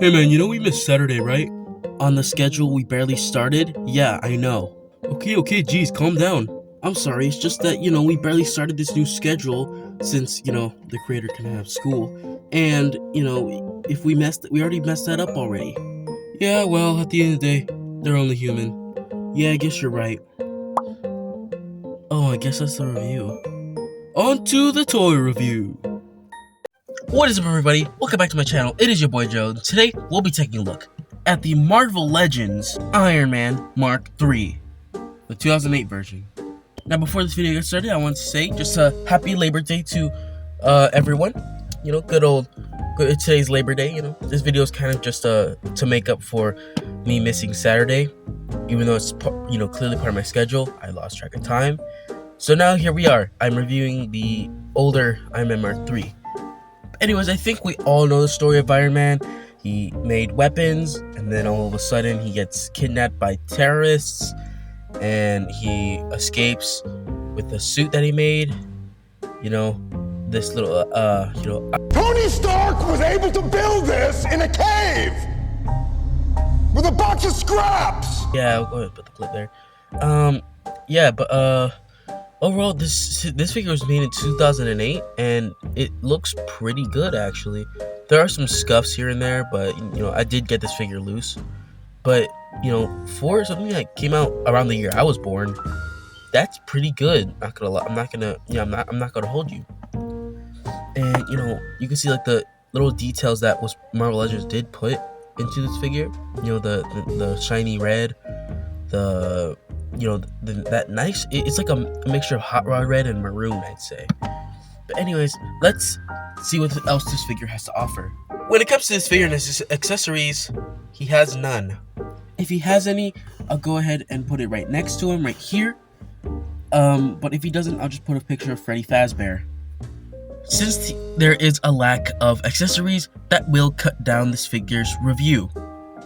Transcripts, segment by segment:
Hey man, you know we missed Saturday, right? On the schedule, we barely started? Yeah, I know. Okay, geez, calm down. I'm sorry, it's just that, we barely started this new schedule since, the creator can have school. And, if we already messed that up already. Yeah, well, at the end of the day, they're only human. Yeah, I guess you're right. Oh, I guess that's the review. On to the toy review. What is up, everybody? Welcome back to my channel. It is your boy Joe. Today, we'll be taking a look at the Marvel Legends Iron Man Mark III, the 2008 version. Now, before this video gets started, I want to say just a happy Labor Day to everyone. Today's Labor Day. This video is kind of just to make up for me missing Saturday, even though it's clearly part of my schedule. I lost track of time. So now here we are. I'm reviewing the older Iron Man Mark III. Anyways, I think we all know the story of Iron Man. He made weapons, and then all of a sudden he gets kidnapped by terrorists, and he escapes with the suit that he made. This little, Tony Stark was able to build this in a cave with a box of scraps. Yeah, I'll go ahead and put the clip there. Overall, this figure was made in 2008, and it looks pretty good, actually. There are some scuffs here and there, but, I did get this figure loose. But, for something that came out around the year I was born, that's pretty good. Not gonna lie. I'm not gonna hold you. And, you can see, like, the little details that Marvel Legends did put into this figure. The shiny red, that nice, it's like a mixture of hot rod red and maroon, I'd say. But anyways, let's see what else this figure has to offer. When it comes to this figure and his accessories, he has none. If he has any, I'll go ahead and put it right next to him, right here. But if he doesn't, I'll just put a picture of Freddy Fazbear. Since there is a lack of accessories, that will cut down this figure's review.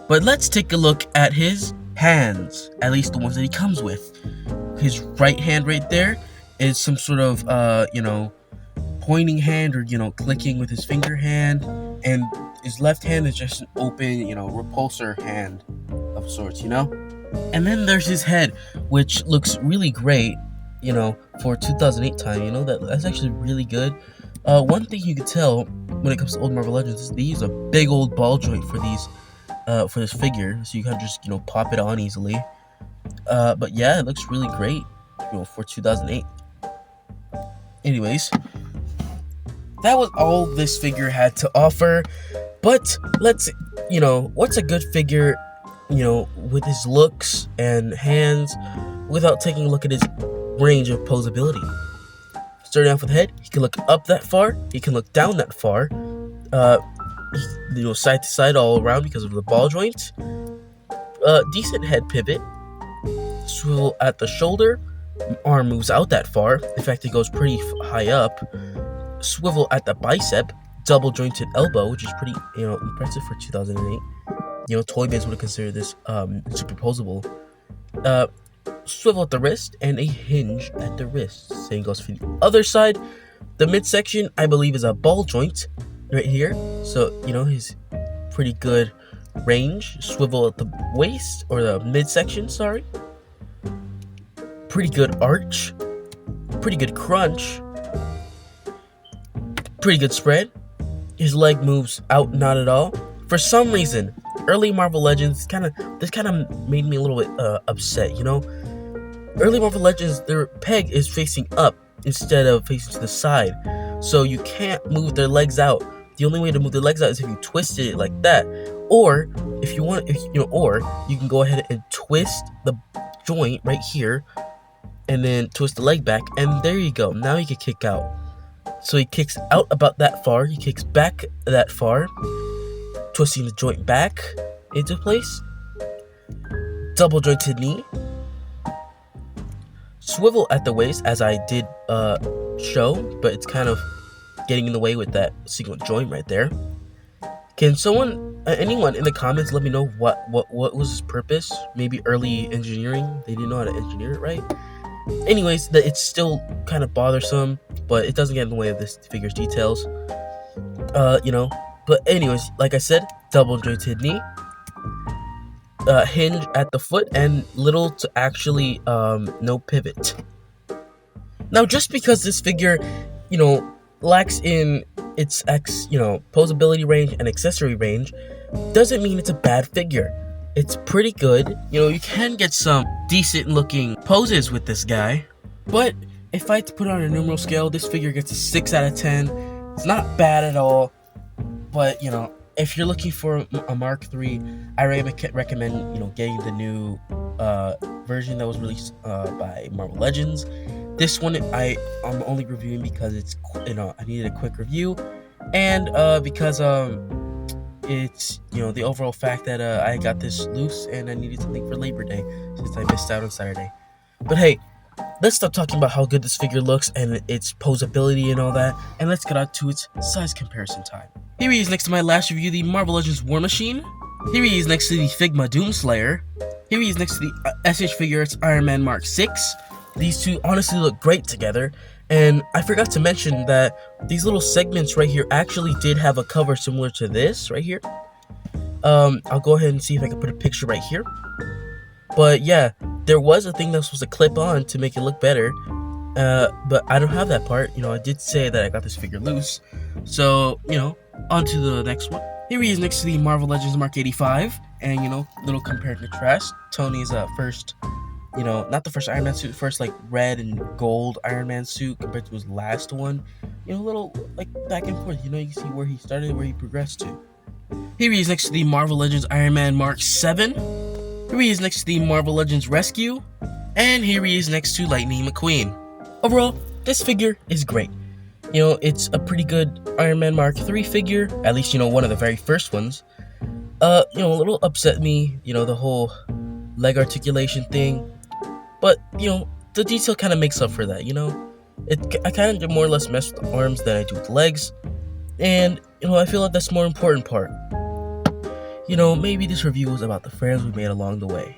But let's take a look at his hands, at least the ones that he comes with. His right hand right there is some sort of pointing hand, or clicking with his finger hand, and his left hand is just an open repulsor hand of sorts. And then there's his head, which looks really great for 2008 time. That's actually really good. One thing you can tell when it comes to old Marvel Legends is they use a big old ball joint for these for this figure, so you can just pop it on easily. But yeah, it looks really great for 2008. Anyways, that was all this figure had to offer. But let's what's a good figure with his looks and hands without taking a look at his range of poseability. Starting off with head, he can look up that far, he can look down that far, side to side all around because of the ball joint. Decent head pivot, swivel at the shoulder, arm moves out that far, in fact it goes pretty high up. Swivel at the bicep, double jointed elbow, which is pretty impressive for 2008. Toy Biz would consider this superposable. Swivel at the wrist, and a hinge at the wrist. Same goes for the other side. The midsection, I believe, is a ball joint right here, so his pretty good range. Swivel at the waist, or the midsection, sorry. Pretty good arch, pretty good crunch, pretty good spread. His leg moves out, not at all. For some reason, early Marvel Legends this kind of made me a little bit upset. Early Marvel Legends, their peg is facing up instead of facing to the side, so you can't move their legs out. The only way to move their legs out is if you twisted it like that, or if you want, or you can go ahead and twist the joint right here, and then twist the leg back, and there you go. Now he can kick out. So he kicks out about that far, he kicks back that far, twisting the joint back into place. Double jointed knee. Swivel at the waist, as I did show, but it's kind of getting in the way with that single joint right there. Can anyone in the comments let me know what was his purpose? Maybe early engineering, they didn't know how to engineer it right. Anyways, it's still kind of bothersome, but it doesn't get in the way of this figure's details. But anyways, like I said, double jointed knee, hinge at the foot, and little to actually no pivot. Now, just because this figure, lacks in its poseability range and accessory range, doesn't mean it's a bad figure. It's pretty good. You can get some decent looking poses with this guy, but if I had to put it on a numeral scale, this figure gets a 6 out of 10. It's not bad at all, but if you're looking for a Mark III, I recommend getting the new version that was released by Marvel Legends. This one I'm only reviewing because it's I needed a quick review, and because it's the overall fact that I got this loose and I needed something for Labor Day since I missed out on Saturday. But hey, let's stop talking about how good this figure looks and its posability and all that, and let's get on to its size comparison time. Here he is next to my last review, the Marvel Legends War Machine. Here he is next to the Figma Doomslayer. Here he is next to the SH Figuarts Iron Man Mark VI. These two honestly look great together, and I forgot to mention that these little segments right here actually did have a cover similar to this right here. I'll go ahead and see if I can put a picture right here. But yeah, there was a thing that was supposed to clip on to make it look better, but I don't have that part. I did say that I got this figure loose, so on to the next one. Here he is next to the Marvel Legends Mark 85, and little compare and contrast. Tony's first, not the first Iron Man suit, first like red and gold Iron Man suit compared to his last one. A little like back and forth. You can see where he started, where he progressed to. Here he is next to the Marvel Legends Iron Man Mark 7. Here he is next to the Marvel Legends Rescue, and here he is next to Lightning McQueen. Overall, this figure is great. It's a pretty good Iron Man Mark III figure, at least, one of the very first ones. A little upset me, the whole leg articulation thing, but, the detail kind of makes up for that, I kind of more or less mess with the arms than I do with the legs, and, I feel like that's the more important part. Maybe this review was about the friends we made along the way.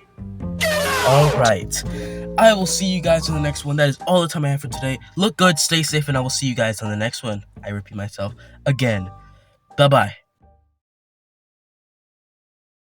Alright, I will see you guys on the next one. That is all the time I have for today. Look good, stay safe, and I will see you guys on the next one. I repeat myself again. Bye-bye.